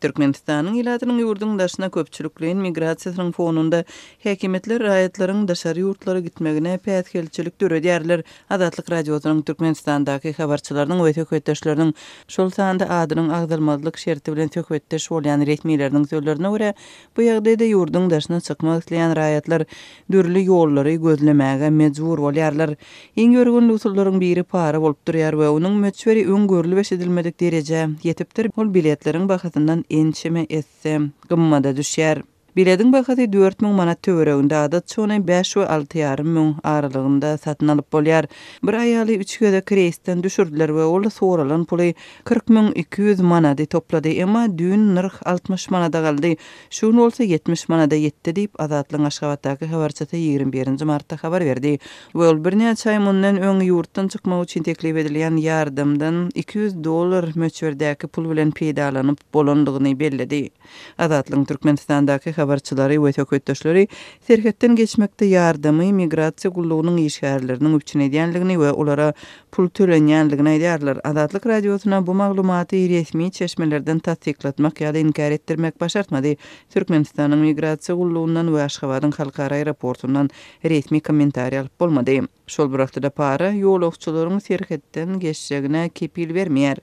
Türkmenistanyň ilatynyň ýurdun daşyna köpçülikliň migrasiýasynyň fonunda häkimetler raýatlaryň daşary ýurtlara gitmegine päsgelçilik döredýärler. Adatlyk radiosynyň Türkmenistandaky habarçylarynyň we hökümetdeşleriniň şol sanda adynyň agdalmazlyk şerti bilen hökümetdeş bolýan resmiýetleriniň sözlerine görä, bu ýagdaýda ýurdun daşyna çykmak isleýän raýatlar dürli ýollary gözlemäge mejbur bolýarlar. Iň görgünli usullaryň biri para bolup durýar we onuň möçberi öňgörüli we edilmedik derejä ýetipdir. Ol biletleriň bahasyndan ençeme etse gymmada düşýär. Biledin bahasy 4000 manat töwereginde adat çony 5 we 6,5 ming aralygynda satyn alyp bolýar. Bir aýaly 3 göze kreisten düşürdiler we ol soralan puly 40.200 manady toplady, emma dün narh 60 manada galdy. Şuň bolsa 70 manada ýetdi diýip Azatlyň Aşgabatdaky habarçysy 21 martda habar berdi. We ol bir näçe aý mundan öňe ýurtdan çykmak üçin teklip edilen ýardymdan $200 möçberdäki pul bilen peýdalanyp bolandygyny bellidi. Azatlyň Türkmenistandaky habarçylary we hökümetdeşleri serhetden geçmekde ýardymy migrasiýa gullugynyň işgärleriniň üçin edýänligini we olara pul tölenýänligini aýdýarlar. Adatlyk radiosyna bu maglumaty resmi çeşmelerden tasdiklatmak ýa-da inkar etdirmek başartmady. Türkmenistanyň migrasiýa gullugyndan we Aşgabatyň halkara aeroportundan resmi kommentariýa alyp bolmady. Şol bıraktıda para ýolagçylaryň serhetden geçjegine kepil bermeýär.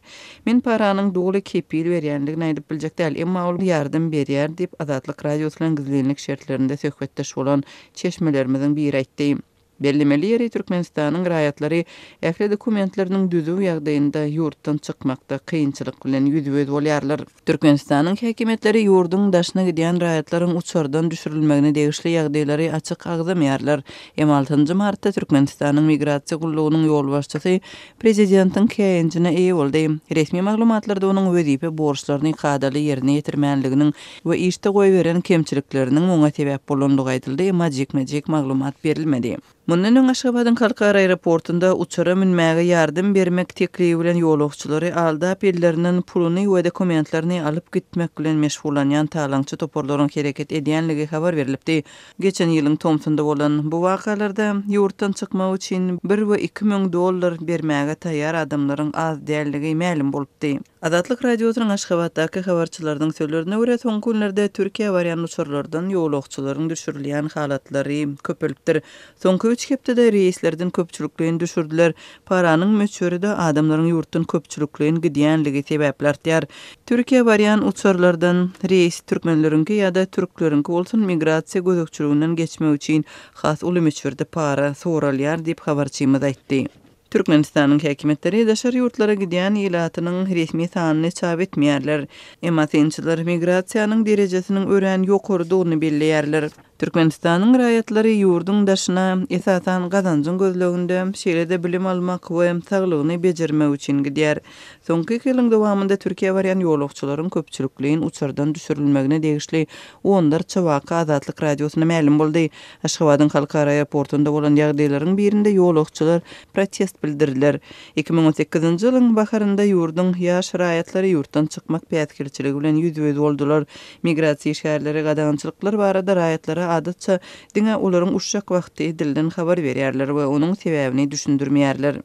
Men paranyň dogly kepil berýänligini aýdyp biljek däl, emma ol ýardym berýär diýip Adatlyk radiosynyň gizlenlik şertlerinde söhbetdeş bolan çeşmelerimiziň biri aýtdy. Bellemeli ýeri Türkmenistanyň raýatlary ähli dokumentleriniň düzüw ýagdaýynda ýurtdan çykmakda kynçylyk bilen ýüzböz bolýarlar. Türkmenistanyň häkimetleri ýurdun daşyna gidýän raýatlaryň uçurdan düşürilmegine degişli ýagdaýlary açyk agzamaýarlar. 6 martda Türkmenistanyň migrasiýa gullugynyň ýol başçysy prezidentiň käýinjine eýe boldy. Resmi maglumatlarda onuň wezipä borçlaryny kadaly ýerine ýetirmänliginiň we işte goýberen kemçilikleriniň oňa sebäp bolandygy aýdyldy, emma jekmejek maglumat berilmedi. Mundan öň Aşgabatyň halkara aeroportunda uçura minmäge ýardym bermek teklibi bilen ýolagçylary aldap ellerinden puluny we dokumentlaryny alyp gitmek bilen meşgullanýan talaňçy toporlaryň hereket edýänligi habar berilipdi. Geçen ýylyň Tomsonda bolan bu wakalarda ýurtdan çykmak üçin $1.000 bermäge taýýar adamlaryň az dälligi ma'lum bolupdy. Adatlyk radiosynyň Aşgabatdaky habarçylarynyň sözlerine görä, soňky günlerde Türkiýe barýan uçurlardan ýolagçylaryň düşürilýän halatlary köpelipdir. Soňky 3 hepdede reislerden köpçülikliň düşürdiler. Paranyň möçberi de adamlaryň ýurtdan köpçülikliň gidýänligi sebäplerdir. Türkiýe barýan uçurlardan reis türkmenlerinki ýa-da türklerinki bolsun migrasiýa gözekçiliginden geçmek üçin has uly möçberde para soralýar diýip habarçymyz aýtdy. Türkmenistanyň häkimetleri daşary ýurtlara gidýän ilatynyň resmi sanyny çap etmeýärler. Emma synçylar migrasiýanyň derejesiniň ören ýokurdygyny belleýärler. Türkmenistanyň raýatlary ýurdun daşyna esasan gazanjyň gözleginde şeýlede bilim almak we saglygyny bejermek üçin gidýär. Soňky ýylyň dowamında Türkiýe barýan ýolagçylaryň köpçülikliň uçurdan düşürilmegine degişli onlarça waka Azatlyk radiosyna ma'lum boldy. Aşgabatyň halkara aeroportunda bolan ýagdaýlaryň birinde ýolagçylar protest bildirdiler. 2018-nji ýylyň baharynda ýurdun ýaş raýatlary ýurtdan çykmak päsgelçiligi bilen ýüzböz boldular. Migrasiýa şäherleri gadaňçylyklar barada raýatlara adatça diňe olaryň uşak wagty dilden habar berýärler we onuň sebäbini düşündirmeýärler.